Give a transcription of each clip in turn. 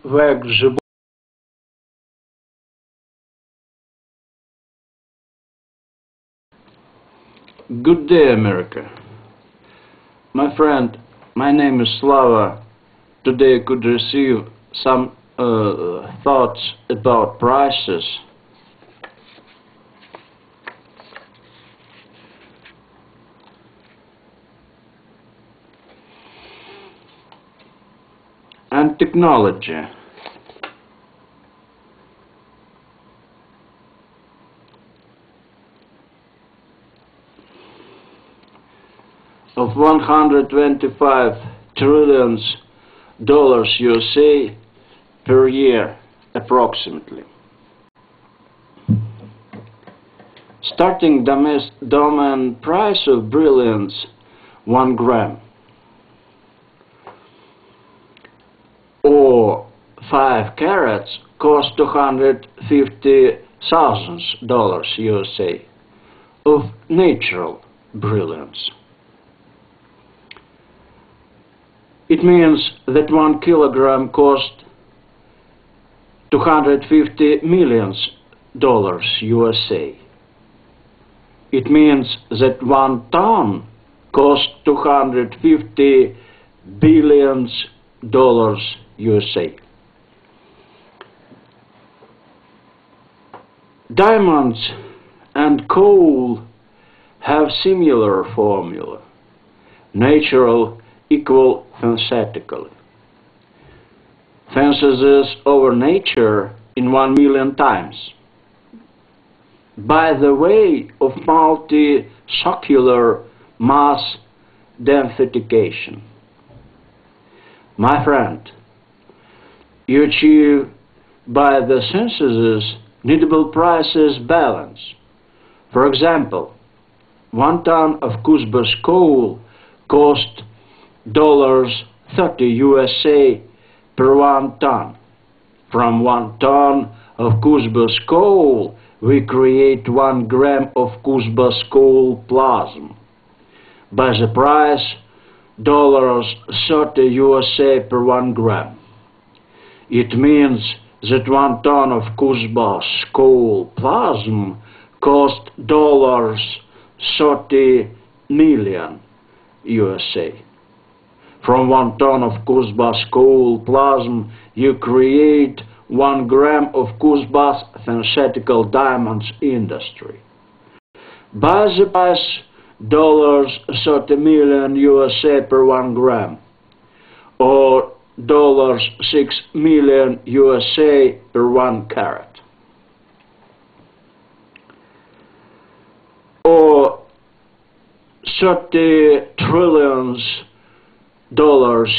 Vyacheslav. Good day, America. My friend, my name is Slava. Today I could receive some thoughts about prices. And technology. Of 125 trillions dollars USA per year, approximately. Starting domain price of brilliance, 1 gram. Or 5 carats cost $250,000 USA of natural brilliance. It means that 1 kilogram cost $250 million USA. It means that 1 ton cost $250 billion USA. Diamonds and coal have similar formula. Natural equal synthetically. Synthesis over nature in 1 million times. By the way of multi-circular mass densification. My friend, you achieve by the synthesis needable prices balance. For example, 1 ton of Cusbas coal cost $30 USA per 1 ton. From 1 ton of Cusbas coal, we create 1 gram of Cusbas coal plasma. By the price $30 USA per 1 gram. It means that 1 ton of Cusbas coal plasma cost $30 million USA. From 1 ton of Cusbas coal plasma, you create 1 gram of Cusbas synthetical diamonds industry. By the price $30 million USA per 1 gram, or $6 million USA per 1 carat, or $30 trillions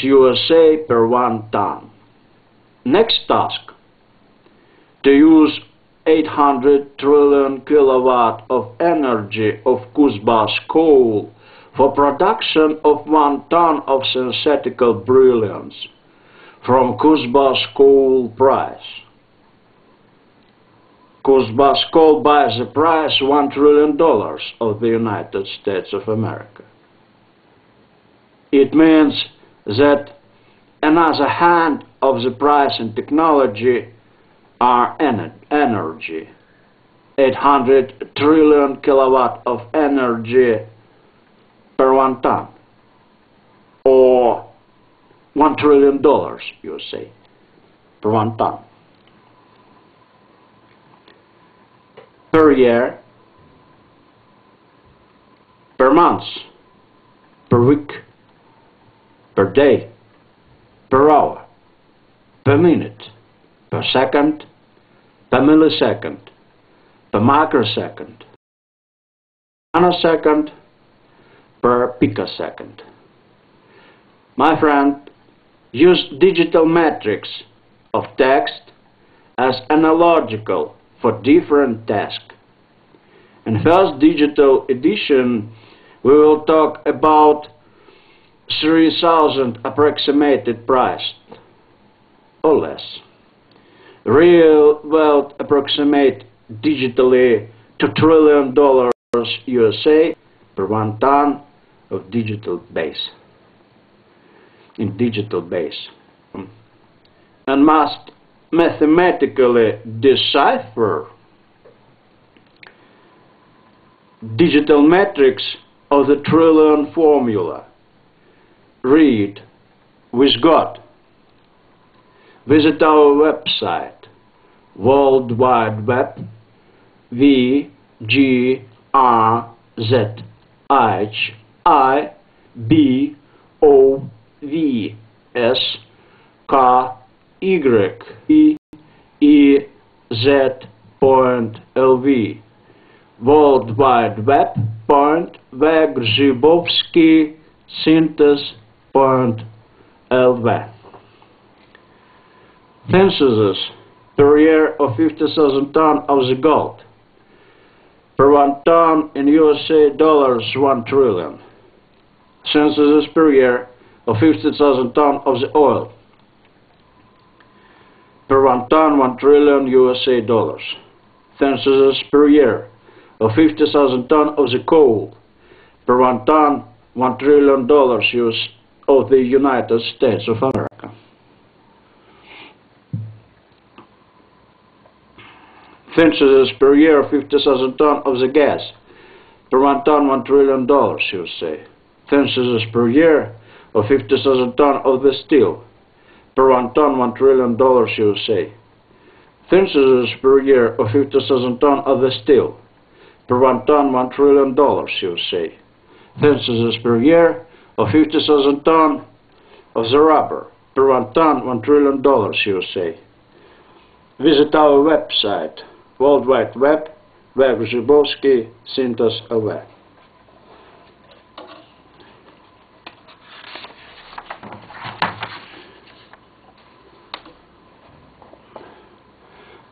USA per 1 ton. Next task: to use 800 trillion kilowatt of energy of Cusbas coal for production of 1 ton of synthetical brilliance from Cusbas coal price. Cusbas coal buys the price $1 trillion of the United States of America. It means that another hand of the price and technology are energy. 800 trillion kilowatt of energy per 1 ton, or $1 trillion, you say, per 1 ton. Per year, per month, per week, per day, per hour, per minute, per second, per millisecond, per microsecond, nanosecond, per picosecond. My friend, use digital metrics of text as analogical for different tasks. In first digital edition, we will talk about 3,000 approximated price, or less. Real wealth approximate digitally $2 trillion USA per 1 ton of digital base. in digital base, and must mathematically decipher digital metrics of the trillion formula. Read with God. Visit our website, World Wide Web, Vyacheslav.lv, World Wide Web .Vyacheslav synthesis.lv. Censuses per year of 50,000 tons of the gold. Per 1 ton in USA dollars, 1 trillion. Censuses per year of 50,000 tons of the oil. Per 1 ton, 1 trillion USA dollars. Censuses per year of 50,000 tons of the coal. Per 1 ton, $1 trillion US of the United States of America. Censuses per year of 50,000 tons of the gas. Per 1 ton, $1 trillion USA. Censuses per year of 50,000 tons of the steel. Per 1 ton, $1 trillion USA. Censuses per year of 50,000 tons of the steel. Per 1 ton, $1 trillion USA. Censuses per year of 50,000 tons of the rubber. Per 1 ton, $1 trillion USA. Visit our website, World Wide Web, I.A.Grzhibovskay, synthesis.lv.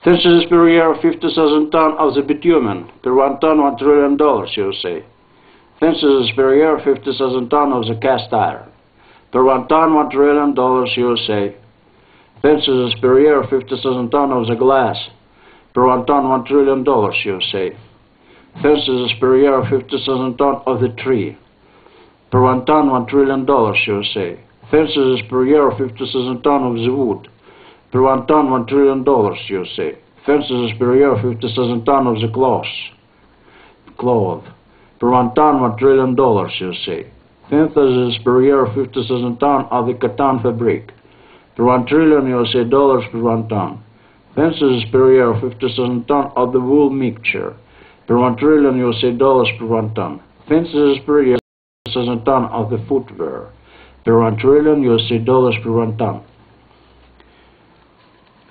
Censuses per year of 50,000 tons of the bitumen. Per 1 ton, $1 trillion USA. Censuses per year of 50,000 tons of the cast iron. Per 1 ton, $1 trillion USA. Censuses per year of 50,000 tons of the glass. Per 1 ton, $1 trillion USA. Censuses per year of 50,000 tons of the tree. Per 1 ton, $1 trillion USA. Censuses per year of 50,000 tons of the wood. Per 1 ton, $1 trillion USA. Censuses per year of 50,000 tons of the cloth. Per 1 ton, $1 trillion USA. Censuses per year of 50,000 tons of the cotton fabric. Per 1 trillion USA dollars per 1 ton. Censuses per year of 50,000 tons of the wool mixture. Per 1 trillion USA dollars per 1 ton. Censuses per year of 50,000 tons of the footwear. Per 1 trillion USA dollars per 1 ton.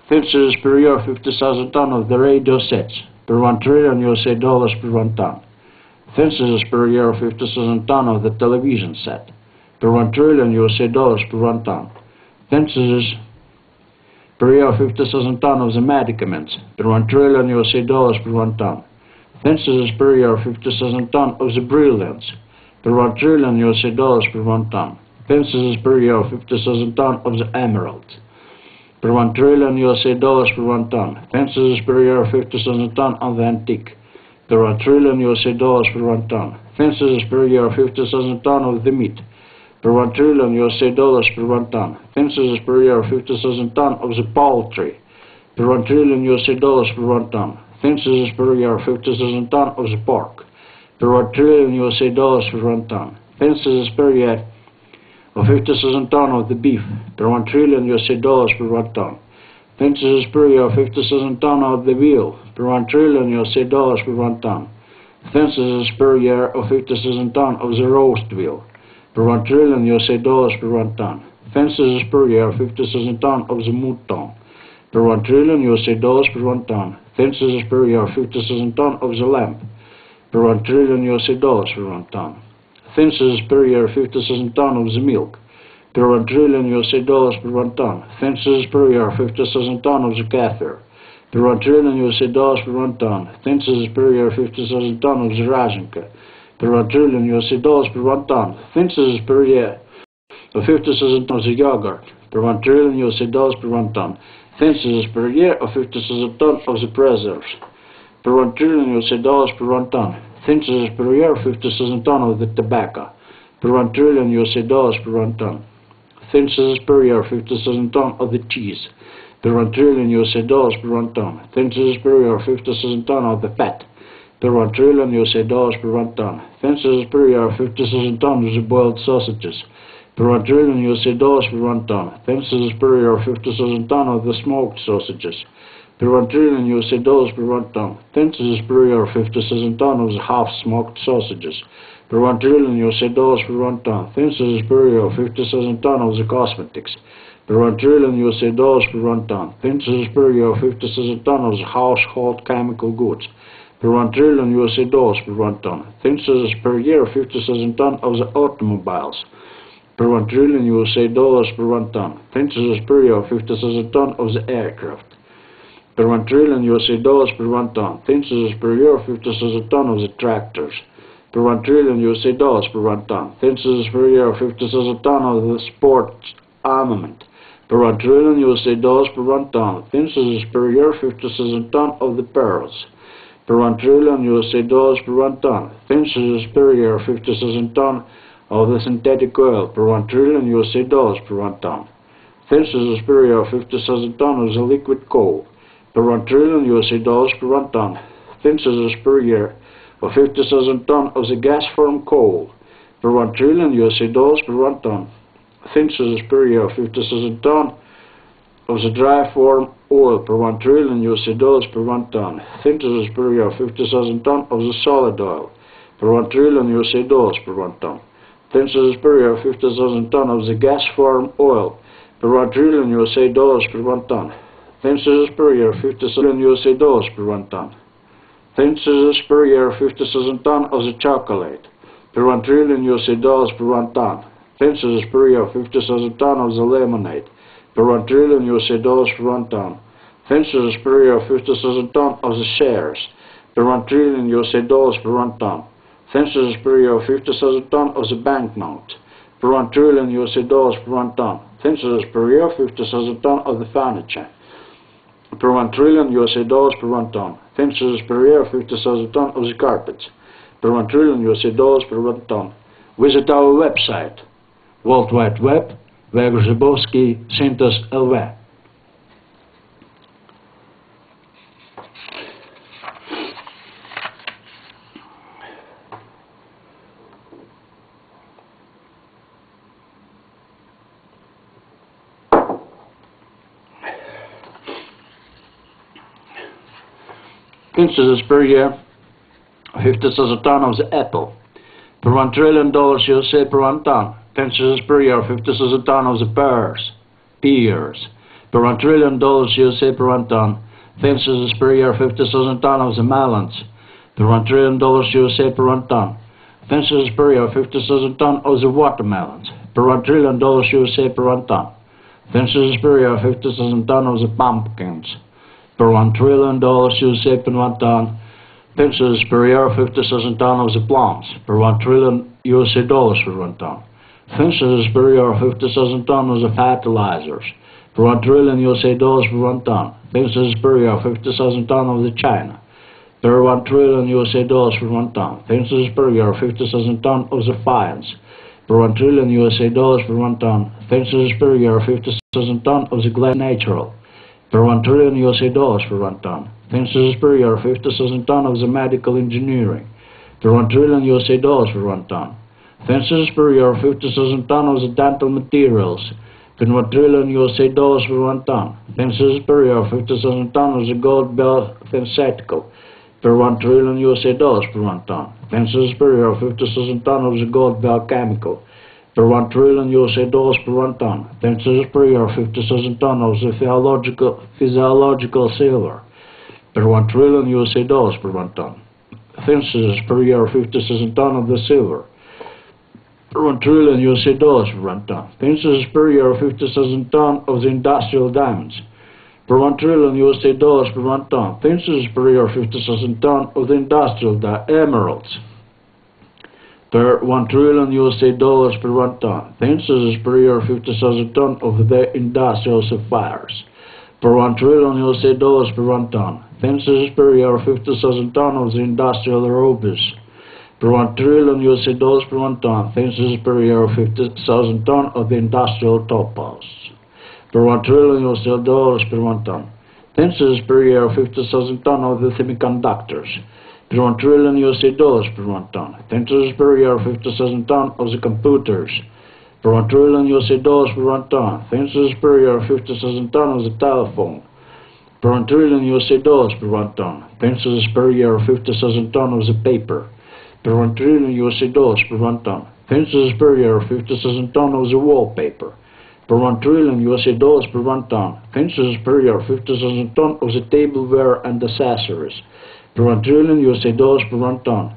Censuses per year of 50,000 tons of the radio sets. Per 1 trillion USA dollars per 1 ton. Censuses per year of 50,000 tons of the television set. Per 1 trillion USA dollars per 1 ton. Censuses per year of 50,000 tons of the medicaments. Per 1 trillion USA dollars per 1 ton. Censuses per year of 50,000 tons of the brilliants. Per 1 trillion USA dollars per 1 ton. Censuses per year of 50,000 tons of the emeralds. Per 1 trillion USA dollars per 1 ton. Censuses per year of 50,000 tons of the antique. Per 1 trillion USA dollars per 1 ton. Censuses per year of 50,000 tons of the meat. Per 1 trillion USA dollars per 1 ton. Censuses per year of 50,000 tons of the poultry. Per 1 trillion USA dollars per 1 ton. Censuses per year of 50,000 tons of the pork. Per 1 trillion USA dollars per 1 ton. Censuses per year of 50,000 tons of the beef. Per 1 trillion USA dollars per 1 ton. Censuses per year of 50,000 tons of the veal. Per 1 trillion USA dollars per 1 ton. Censuses per year of 50,000 tons of the roast veal. Per 1 trillion USA dollars per 1 ton. Censuses per year of 50,000 tons of the mouton. Per 1 trillion USA dollars per 1 ton. Censuses per year of 50,000 tons of the lamb. Per 1 trillion USA dollars per 1 ton. Censuses per year of 50,000 tons of the milk. Per 1 trillion USA dollars per 1 ton. Censuses per year of 50,000 tons of the kefir. Per 1 trillion USA dollars per 1 ton. Censuses per year of 50,000 tons of the razhenka. Per 1 trillion USA dollars per 1 ton. Censuses per year of 50,000 tons of the yogurt. Per 1 trillion USA dollars per 1 ton. Censuses per year of 50,000 tons of the preserves. Per 1 trillion USA dollars per 1 ton. Censuses per year of 50,000 tons of the tobacco. Per 1 trillion USA dollars per 1 ton. Census per year 50,000 ton of the cheese. Per 1 trillion USA dollars per 1 ton. Census per year 50,000 ton of the fat. Per 1 trillion USA dollars per 1 ton. Census per year 50,000 tons of the boiled sausages. Per 1 trillion USA dollars per 1 ton. Census per year 50,000 ton of the smoked sausages. Per 1 trillion USA dollars per 1 ton. Census per year 50,000 ton of the half-smoked sausages. Per 1 trillion USA dollars per 1 ton. Census per year 50,000 ton of the cosmetics. Per 1 trillion USA dollars per 1 ton. Census per year 50,000 ton of the household chemical goods. Per 1 trillion USA dollars per 1 ton. Census per year 50,000 ton of the automobiles. Per 1 trillion USA dollars per 1 ton. Census per year 50,000 ton of the aircraft. Per 1 trillion USA dollars per 1 ton. Census per year 50,000 ton of the tractors. Per 1 trillion USA dollars per 1 ton. Census per year 50,000 ton of the sports armament. Per 1 trillion USA dollars per 1 ton. Census per year 50,000 ton of the pearls. Per 1 trillion USA dollars per 1 ton. Census per year 50,000 ton of the synthetic oil. Per 1 trillion USA dollars per 1 ton. Census per year 50,000 ton of the liquid coal. Per 1 trillion USA dollars per 1 ton. Census per year of 50,000 ton of the gas from coal. Per 1 trillion USA dollars per 1 ton. Census per year of 50,000 ton of the dry form oil. Per 1 trillion USA dollars per 1 ton. Census per year of 50,000 ton of the solid oil. Per 1 trillion USA dollars per 1 ton. Census per year of 50,000 ton of the gas form oil. Per 1 trillion USA dollars per 1 ton. Census per year 50,000 USA dollars per 1 ton. Census per year 50,000 ton of the chocolate. Per 1 trillion USA dollars per 1 ton. Census per year 50,000 ton of the lemonade. Per 1 trillion USA dollars per 1 ton. Census per year 50,000 ton of the shares. Per 1 trillion USA dollars per 1 ton. Census per year 50,000 ton of the banknote. Per 1 trillion USA dollars per 1 ton. Census per year 50,000 ton of the furniture. Per 1 trillion USA dollars per 1 ton. Census per year 50,000 ton of the carpets. Per 1 trillion USA dollars per 1 ton. Visit our website, World Wide Web, I.A.Grzhibovskyi, Syntas LV. Census per year 50,000 ton of the apple. Per 1 trillion dollars USA per 1 ton. Census per year 50,000 ton of the pears. Per 1 trillion dollars USA per 1 ton. Census per year 50,000 ton of the melons. Per 1 trillion dollars USA per 1 ton. Census per year 50,000 ton of the watermelons. Per 1 trillion dollars USA per 1 ton. Census per year 50,000 ton of the pumpkins. Per 1 trillion dollars USA per 1 ton. Census per year 50,000 ton of the plants. Per 1 trillion USA dollars per 1 ton. Census per year 50,000 ton of the fertilizers. Per 1 trillion USA dollars per 1 ton. Census per year 50,000 ton of the China. Per 1 trillion USA dollars per 1 ton. Census per year 50,000 ton of the fines. Per 1 trillion USA dollars per 1 ton. Census per year 50,000 ton of the glass natural. Per 1 trillion USA dollars per 1 ton. Census per year 50,000 ton of the medical engineering. Per 1 trillion USA dollars per 1 ton. Census per year 50,000 ton of the dental materials. Per 1 trillion USA dollars per 1 ton. Census per year 50,000 ton of the gold bell synthetical. Per 1 trillion USA dollars per 1 ton. Census per year 50,000 ton of the gold bell chemical. Per 1 trillion USA dollars per 1 ton. Census per year 50,000 ton of the physiological silver. Per 1 trillion USA dollars per 1 ton. Census per year 50,000 ton of the silver. Per 1 trillion USA dollars per 1 ton. Census per year 50,000 ton of the industrial diamonds. Per 1 trillion USA dollars per 1 ton. Census per year 50,000 ton of the industrial emeralds. Per 1 trillion USA dollars per 1 ton. Census per year 50,000 ton of the industrial sapphires. Per 1 trillion USA dollars per 1 ton. Census per year 50,000 ton of the industrial rubies. per 1 trillion $, per 1 ton, census per year of 50,000 ton of the industrial topaz, per 1 trillion $, per 1 ton, census per year of 50,000 ton of the semiconductors, per 1 trillion $, per 1 ton, census per year of 50,000 ton of the computers, per 1 trillion $, per 1 ton, census per year of 50,000 ton of the telephone, per 1 trillion $, per 1 ton, census per year of 50,000 ton of the paper, per 1 trillion $, per 1 ton, census per year of 50,000 ton of the wallpaper, per 1 trillion $, per 1 ton, census per year of 50,000 ton of the tableware and accessories, per 1 trillion $, per 1 ton,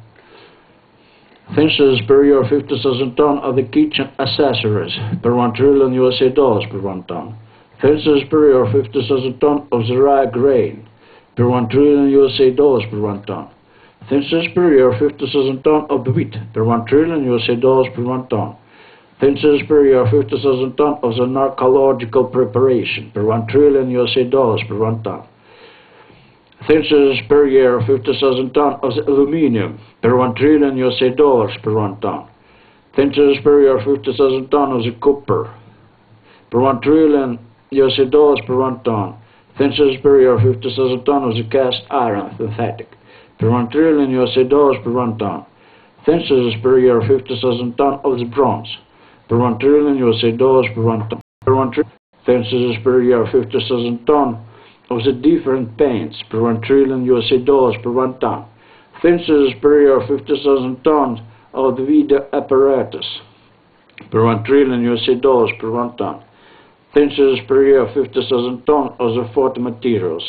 census per year of 50,000 ton of the kitchen accessories, per 1 trillion $, per 1 ton, census per year of 50,000 ton of the rye grain, per 1 trillion $, per 1 ton, census per year of 50,000 ton of wheat, per 1 trillion $, per 1 ton, census per year of 50,000 ton of the narcological preparation, per 1 trillion $, per 1 ton, census per year of 50,000 ton of the aluminium, per 1 trillion $, per 1 ton, census per year of 50,000 ton of the copper, per 1 trillion $, per 1 ton, census per year of 50,000 ton of the cast iron synthetic, per 1 trillion $, per 1 ton, census per year of 50,000 ton of the bronze, per 1 trillion $, per 1 ton, census per year of 50,000 ton of the different paints, per 1 trillion $, per 1 ton, census per year of 50,000 tons of the video apparatus, per 1 trillion $, per 1 ton, census per year of 50,000 tons of the photo materials,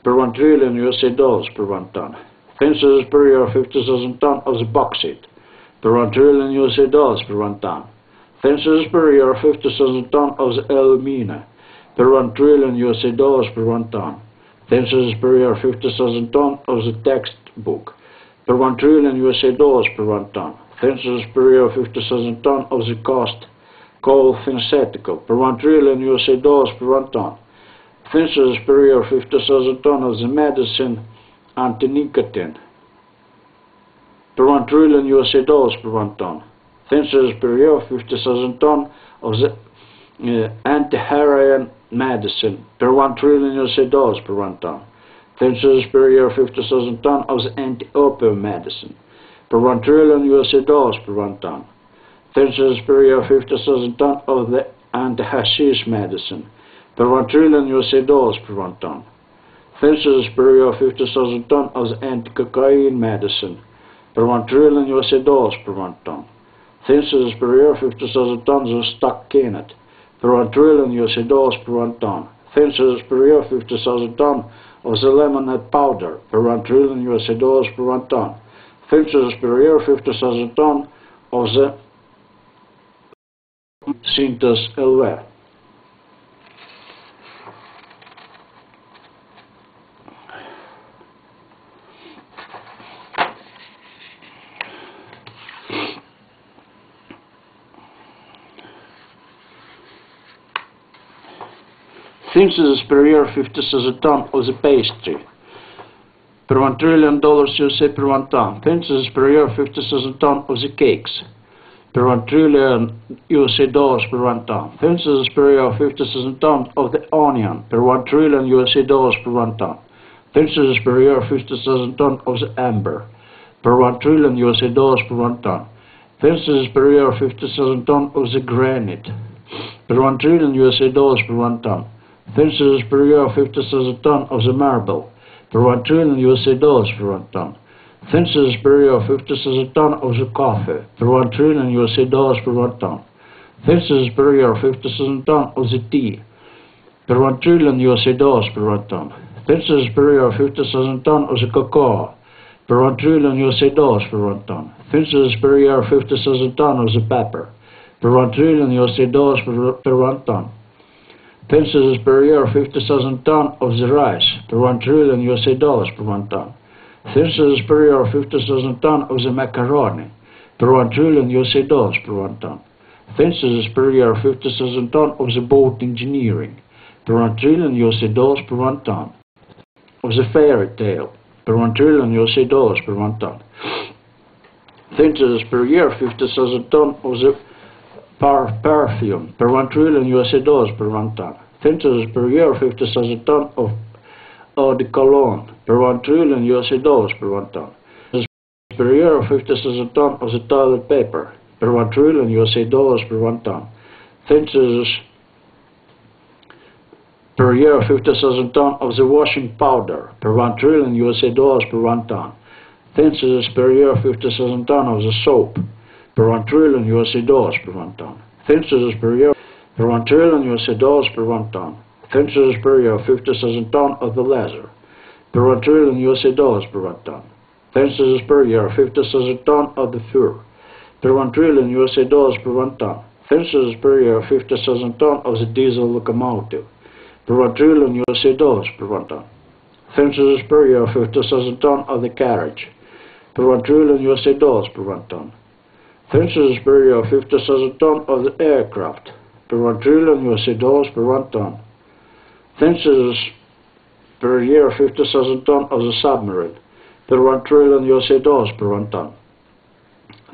per 1 trillion $, per 1 ton, census per year of 50,000 tons of the bauxite, per 1 trillion $, per 1 ton, census per year of 50,000 tons of the alumina, per 1 trillion $, per 1 ton, census per year of 50,000 tons of the textbook, per 1 trillion $, per 1 ton, census per year of 50,000 tons of the cost coal synthetical, per 1 trillion $, per 1 ton, census per year of 50,000 tons of the medicine anti-nicotine, per 1 trillion $, per 1 ton, census per year of 50,000 tons of the anti-heroin medicine, per 1 trillion $, per 1 ton, census per year of 50,000 tons of the anti-opium medicine, per 1 trillion $, per 1 ton, census per year of 50,000 tons of the anti-hashish medicine, per 1 trillion $, per 1 ton, census per year of 50,000 tons of the anti-cocaine medicine, per 1 trillion $, per 1 ton, census per year of 50,000 tons of stock cannet, per 1 trillion $, per 1 ton, census per year of 50,000 tons of the lemonade powder, per 1 trillion $, per 1 ton, census per year of 50,000 tons of the Synthos LV. Census per year 50,000 tons of the pastry, per 1 trillion USA, per 1 ton, census per year 50,000 tons of the cakes, per 1 trillion $, per 1 ton, census per year 50,000 tons of the onion, per 1 trillion $, per 1 ton, census per year 50,000 tons of the amber, per 1 trillion $, per 1 ton, census per year 50,000 tons of the granite, per 1 trillion $, per 1 ton, census per year 50,000 tons of the marble, per 1 trillion $, per 1 ton, census per year 50,000 tons of the coffee, per 1 trillion $, per 1 ton, census per year 50,000 tons of the tea, per 1 trillion $, per 1 ton, census per year 50,000 tons of the cocoa, per 1 trillion $, per 1 ton, census per year 50,000 tons of the pepper, per 1 trillion $, per 1 ton, census per year 50,000 tons of the rice, per 1 trillion $, per 1 ton, census per year 50,000 tons of the macaroni, per 1 trillion $, per 1 ton, census per year 50,000 tons of the boat engineering, per 1 trillion $, per 1 ton, of the fairy tale, per 1 trillion $, per 1 ton, synthesis per year 50,000 tons of the perfume, per 1 trillion USA dollars per 1 ton. Synthesis per year 50,000 tons of eau de cologne, per 1 trillion USA dollars per 1 ton. Per year 50,000 tons of the toilet paper, per 1 trillion USA dollars per 1 ton. Synthesis per year 50,000 tons of the washing powder, per 1 trillion USA dollars per 1 ton. Synthesis per year 50,000 tons of the soap, per 1 trillion USA dollars per 1 ton. Synthesis per year per 1 trillion USA dollars per 1 ton. Synthesis per year 50,000 tons of the leather, per 1 trillion USA dollars per 1 ton. Synthesis per year 50,000 tons of the fur, per 1 trillion USA dollars per 1 ton. Synthesis per year 50,000 tons of the diesel locomotive, per 1 trillion USA dollars per 1 ton. Synthesis per year 50,000 tons of the carriage, per 1 trillion USA dollars per 1 ton. Synthesis per year 50,000 tons of the aircraft, per 1 trillion USA dollars per 1 ton. Synthesis per year 50,000 tons of the submarine, per 1 trillion USA dollars per 1 ton.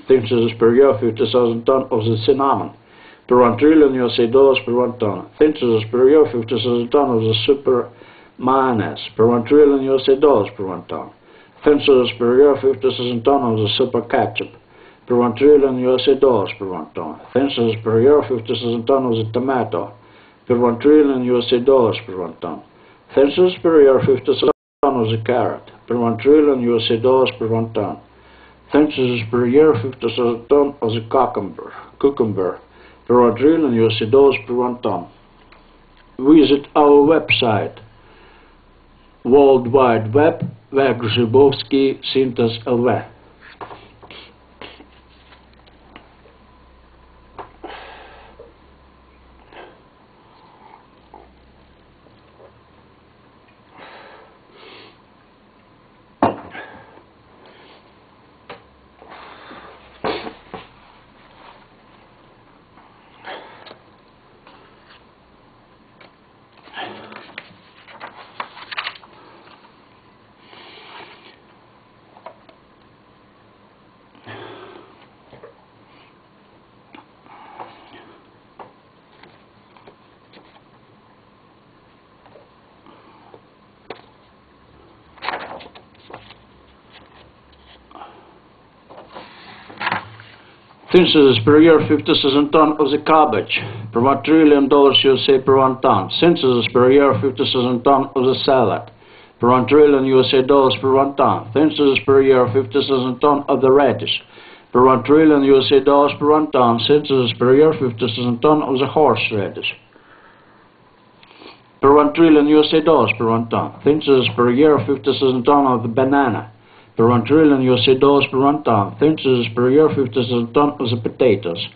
Synthesis per year 50,000 tons of the cinnamon, per 1 trillion USA dollars per 1 ton. Synthesis per year 50,000 tons of the super mayonnaise, per 1 trillion USA dollars per 1 ton. Synthesis per year 50,000 tons of the super ketchup, per 1 trillion USA dollars per 1 ton. Synthesis per year 50,000 tons of the tomato, per 1 trillion USA dollars per 1 ton. Synthesis per year 50,000 tons of the carrot, per 1 trillion USA dollars per 1 ton. Synthesis per year 50,000 tons of the cucumber, per 1 trillion USA dollars per 1 ton. Visit our website, World Wide Web, I.A.Grzhibovskyi Synthas LV. Synthesis per year 50,000 tons of the cabbage, per 1 trillion dollars USA per 1 ton. Synthesis per year 50,000 tons of the salad, per 1 trillion USA dollars per 1 ton. Synthesis per year 50,000 tons of the radish, per 1 trillion USA dollars per 1 ton. Synthesis per year 50,000 tons of the horseradish, per 1 trillion USA dollars per 1 ton. Synthesis per year 50,000 tons of the banana, per 1 trillion USA dollars per 1 ton. Synthesis per year 50,000 tons of the potatoes,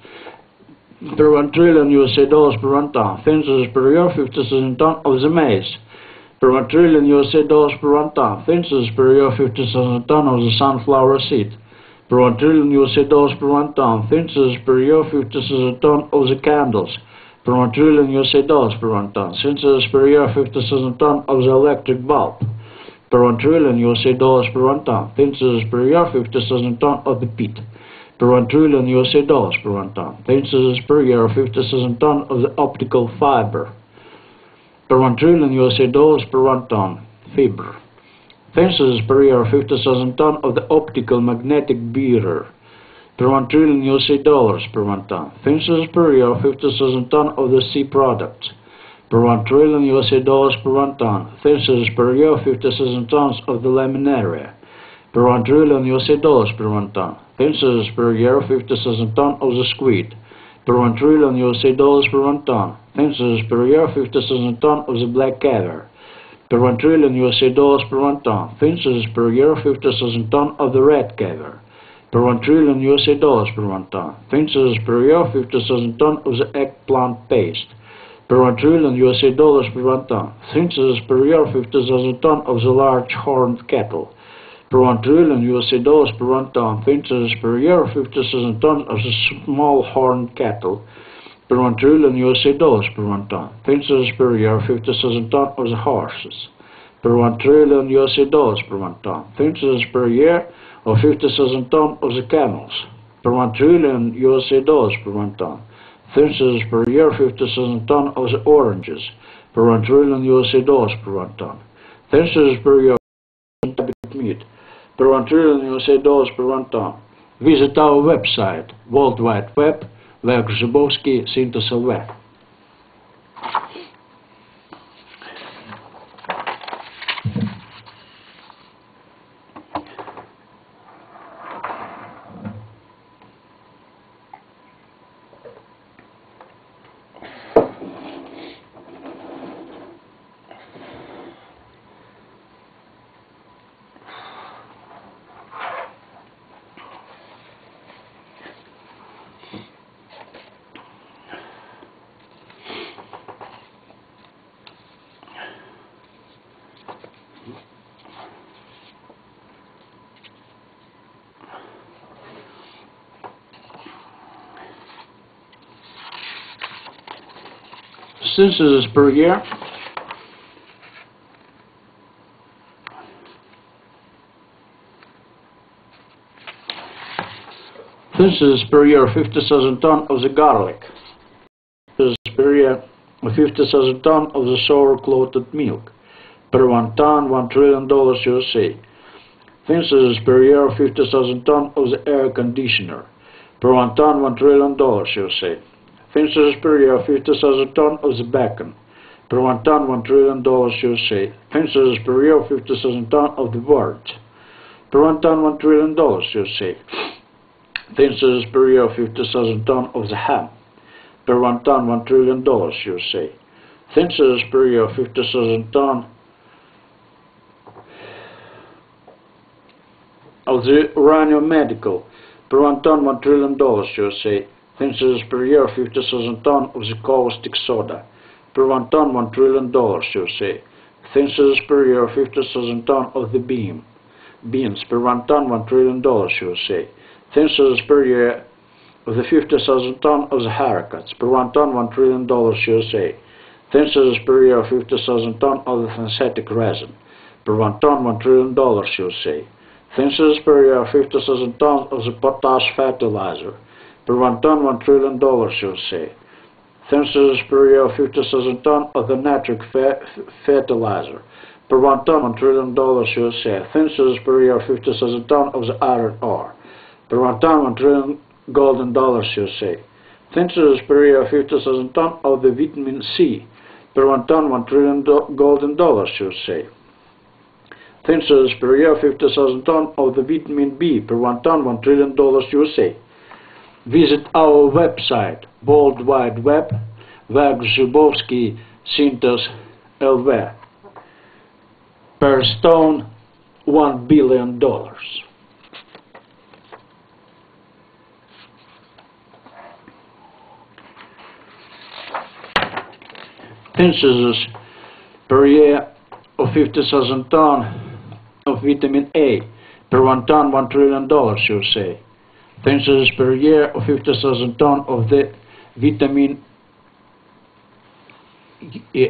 per 1 trillion USA dollars per 1 ton. Synthesis per year 50,000 tons of the maize, per 1 trillion USA dollars per 1 ton. Synthesis per year 50,000 tons of the sunflower seed, per 1 trillion USA dollars per 1 ton. Synthesis per year 50,000 tons of the candles, per 1 trillion USA dollars per 1 ton. Synthesis per year 50,000 tons of the electric bulb, per 1 trillion USA dollars per 1 ton. Synthesis per year 50,000 tons of the peat, per 1 trillion USA dollars per 1 ton. Synthesis per year 50,000 tons of the optical fiber, per 1 trillion USA dollars per 1 ton. Fiber. Synthesis per year 50,000 tons of the optical magnetic beater, per 1 trillion USA dollars per 1 ton. Synthesis per year 50,000 tons of the sea products, per 1 trillion USA dollars per 1 ton. Synthesis per year 50,000 tons of the laminaria, per 1 trillion USA dollars per 1 ton. Synthesis per year 50,000 tons of the squid, per 1 trillion USA dollars per 1 ton. Synthesis per year 50,000 tons of the black caviar, per 1 trillion USA dollars per 1 ton. Synthesis per year 50,000 tons of the red caviar, per 1 trillion USA dollars per 1 ton. Synthesis per year 50,000 tons of the eggplant paste, per 1 trillion USA dollars per 1 ton. Synthesis per year 50,000 tons of the large horned cattle, per 1 trillion USA dollars per 1 ton. Synthesis per year 50,000 tons of the small horned cattle, per 1 trillion USA dollars per 1 ton. Synthesis per year 50,000 tons of the horses, per 1 trillion USA dollars per 1 ton. Synthesis per year of 50,000 ton of the camels, per 1 trillion USA dollars per 1 ton. Thinces per year 50,000 ton of the oranges, per 1 trillion USA dollars per 1 ton. Thinces per year meat, per 1 trillion USA dollars per 1 ton. Visit our website, World Wide Web, Vyacheslav Grzhibovskiy. Census per year. Census per year 50,000 ton of the garlic. Census per year 50,000 ton of the sour clotted milk. Per 1 ton, $1 trillion USA. Census per year 50,000 ton of the air conditioner. Per 1 ton, $1 trillion USA. Census per year 50,000 ton of the bacon. Per 1 ton, $1 trillion USA. Census per year 50,000 ton of the words. Per 1 ton, $1 trillion USA. Census per year 50,000 ton of the ham. Per 1 ton, $1 trillion USA. Census per year 50,000 ton of the uranium medical. Per 1 ton, $1 trillion USA. Census per year 50,000 ton of the caustic soda. Per 1 ton, $1 trillion USA. Census per year 50,000 ton of the beans. Per 1 ton, $1 trillion USA. Census per year of the 50,000 ton of the haircuts. Per 1 ton, $1 trillion USA. Census per year 50,000 ton of the synthetic resin. Per 1 ton, $1 trillion USA. Census per year 50,000 tons of the potash fertilizer. Per 1 ton, $1 trillion USA. Census per year 50,000 ton of the nitric fertilizer. Per 1 ton, $1 trillion USA. Census per year 50,000 ton of the iron ore. Per 1 ton, $1 trillion golden dollars USA. Census per year 50,000 ton of the vitamin C. Per 1 ton, $1 trillion golden dollars USA. Census per year 50,000 ton of the vitamin B. Per 1 ton, $1 trillion USA. Visit our website, World Wide Web, I.A.Grzhibovskaya Synthos LV. Per stone, $1 billion. Census per year of 50,000 ton of vitamin A. Per 1 ton, $1 trillion USA. Census per year of 50,000 ton of the vitamin E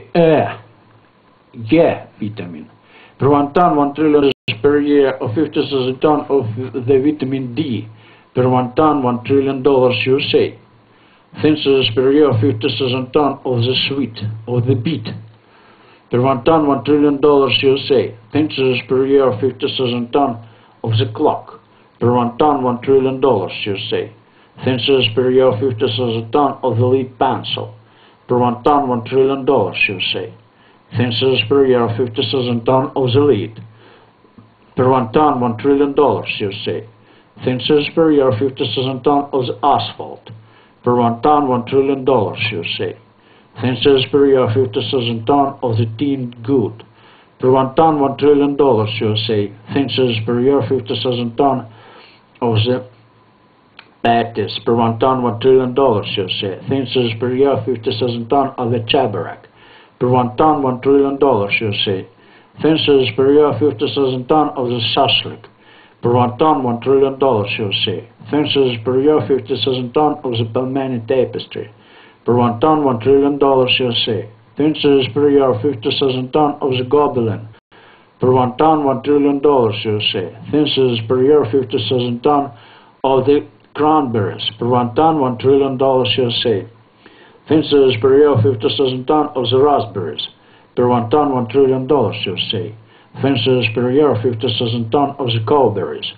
vitamin. Per 1 ton, $1 trillion per year of 50,000 ton of the vitamin D. Per 1 ton, $1 trillion USA. Census per year of 50,000 ton of the beet. Per 1 ton, $1 trillion USA. Census per year of 50,000 ton of the clock. Per 1 ton, $1 trillion USA. Census per year of 50,000 ton of the lead pencil. Per 1 ton, $1 trillion USA. Census per year of 50,000 ton of the lead. Per 1 ton, $1 trillion USA. Census per year of 50,000 ton of the asphalt. Per 1 ton, $1 trillion USA. Census per year of 50,000 ton of the tinned good. Per 1 ton, $1 trillion USA. Census per year of 50,000 ton of the patties. Per 1 ton, $1 trillion USA. Census per year of 50,000 ton of the chabarak. Per 1 ton, $1 trillion USA. Census per year of 50,000 ton of the shashlik. Per 1 ton, $1 trillion USA. Census per year of 50,000 ton of the Pelmeni tapestry. Per 1 ton, $1 trillion USA. Census per year of 50,000 ton of the gobelin. Per 1 ton, $1 trillion, USA. Thin scissors per year, 50,000 ton of the cranberries. Per 1 ton, $1 trillion, USA. Thin scissors per year, 50,000 ton of the raspberries. Per 1 ton, $1 trillion, USA. Thin scissors per year, 50,000 ton of the cowberries.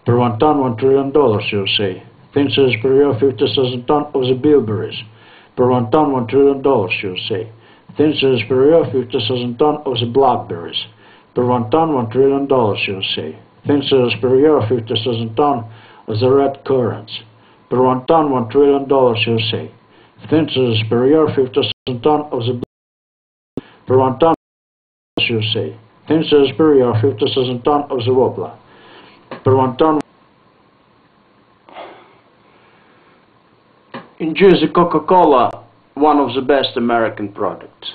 Per 1 ton, $1 trillion, USA. Thin scissors per year, 50,000 ton of the bilberries. Per 1 ton, $1 trillion, USA. Thin scissors per year, 50,000 ton of the blackberries. Per 1 ton, $1 trillion, USA. Thin scissors per year, 50,000 ton of the red currants. Per 1 ton, $1 trillion, USA. Thin scissors per year, 50,000 ton of the per 1 ton, USA. Thin scissors per year, 50,000 ton of the wobbler. Per 1 ton. Enjoy the Coca-Cola, one of the best American products.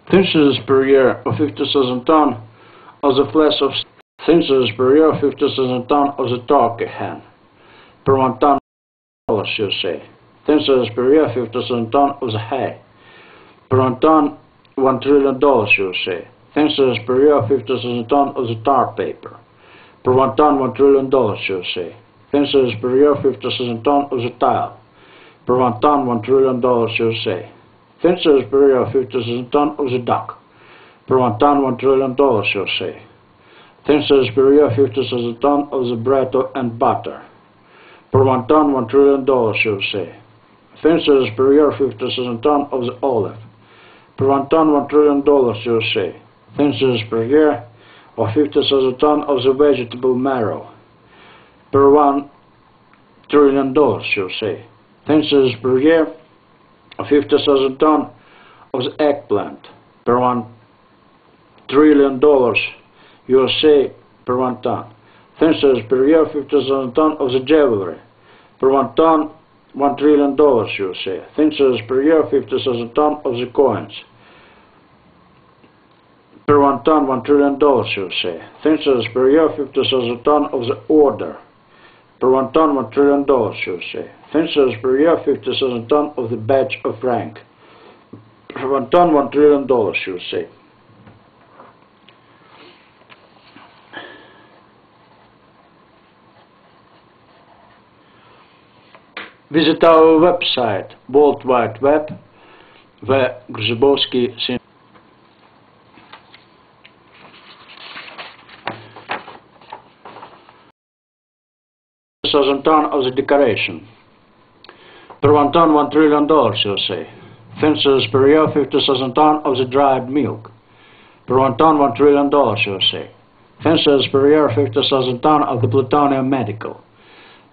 Thin scissors per year of 50,000 ton of the flesh of thin scissors per year, 50,000 ton of the turkey hen. Per 1 ton, USA. Thin scissors per year, 50,000 ton of the hay. Per 1 ton, $1 trillion, USA. Thin scissors per year, 50,000 ton of the tar paper. Per 1 ton, $1 trillion, USA. Thin scissors per year, 50,000 ton of the tile. Per 1 ton, $1 trillion, USA. Thin scissors per year, 50,000 ton of the duck. Per 1 ton, $1 trillion, USA. Thin scissors per year, 50,000 ton of the bread and butter. Per 1 ton, $1 trillion, USA. Thin scissors per year, 50,000 ton of the olive. Per 1 ton, $1 trillion, USA. Thin scissors per year, or 50,000 ton of the vegetable marrow. Per 1 trillion, USA. Thin scissors per year, or 50,000 ton of the eggplant. Per 1 trillion, USA, per 1 ton. Thin scissors per year, 50,000 ton of the jewelry. Per 1 ton, $1 trillion, USA. Thin scissors per year, 50,000 ton of the coins. Per 1 ton, $1 trillion, USA. Thin scissors per year, 50,000 ton of the order. Per 1 ton, $1 trillion, USA. Thin scissors per year, 50,000 ton of the badge of rank. Per 1 ton, $1 trillion, USA. Visit our website, World Wide Web, Grzhibovskiy. 1,000 ton of the decoration. Per 1 ton, $1 trillion, USA. Thin scissors per year, 50,000 ton of the dried milk. Per 1 ton, $1 trillion, USA. Thin scissors per year, 50,000 ton of the plutonium medical.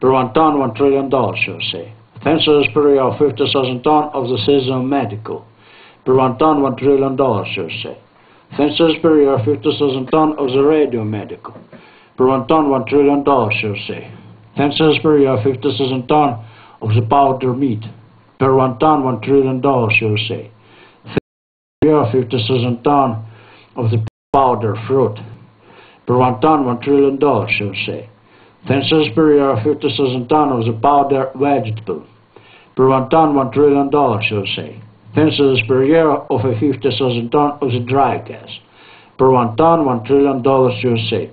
Per 1 ton, $1 trillion, USA. Thin scissors per year, 50,000 ton of the cesium medical. Per 1 ton, $1 trillion, USA. Thin scissors per year, 50,000 ton of the radium medical. Per 1 ton, $1 trillion, USA. Thin scissors per year, 50,000 ton of the powder meat. Per 1 ton, $1 trillion, USA. Thin scissors per year, 50,000 ton of the powder fruit. Per 1 ton, $1 trillion, USA. Thin scissors per year, 50,000 ton of the powder vegetable. Per 1 ton, $1 trillion, USA. Thin scissors per year of a 50,000 ton of the dry gas. Per 1 ton, $1 trillion, USA.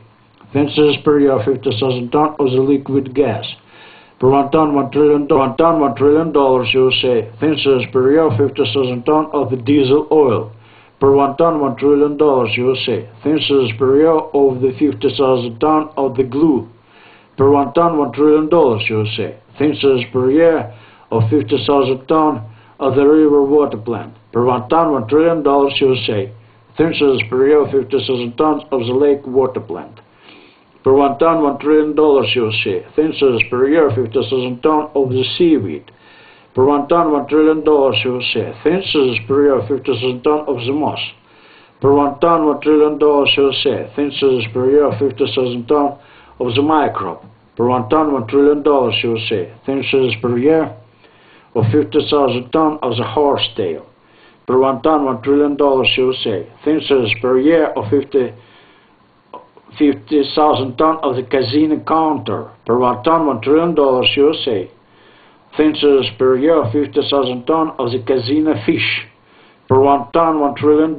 Thin scissors per year, 50,000 ton of the liquid gas. Per 1 ton, $1 trillion, $1 trillion, USA. Thin scissors per year, 50,000 ton of the diesel oil. Per 1 ton, $1 trillion, USA. Thin scissors per year of the 50,000 ton of the glue. Per 1 ton, $1 trillion, USA. Thin scissors per year of 50,000 ton of the river water plant. Per 1 ton, $1 trillion, USA. Thin scissors per year of 50,000 tons of the lake water plant. Per 1 ton, $1 trillion, USA. Thin scissors per year, 50,000 ton of the seaweed. Per 1 ton, $1 trillion, USA. Thin scissors per year, 50,000 ton of the moss. Per 1 ton, $1 trillion, USA. Thin scissors per year, 50,000 ton of the microbe. Per 1 ton, $1 trillion, USA. Thin scissors per year of 50,000 ton of the horsetail. Per 1 ton, $1 trillion, USA. Thin scissors per year of 50,000 tons of the casino counter. Per 1 ton, $1 trillion USA. Finches per year, 50,000 tons of the casino fish. Per 1 ton, $1 trillion.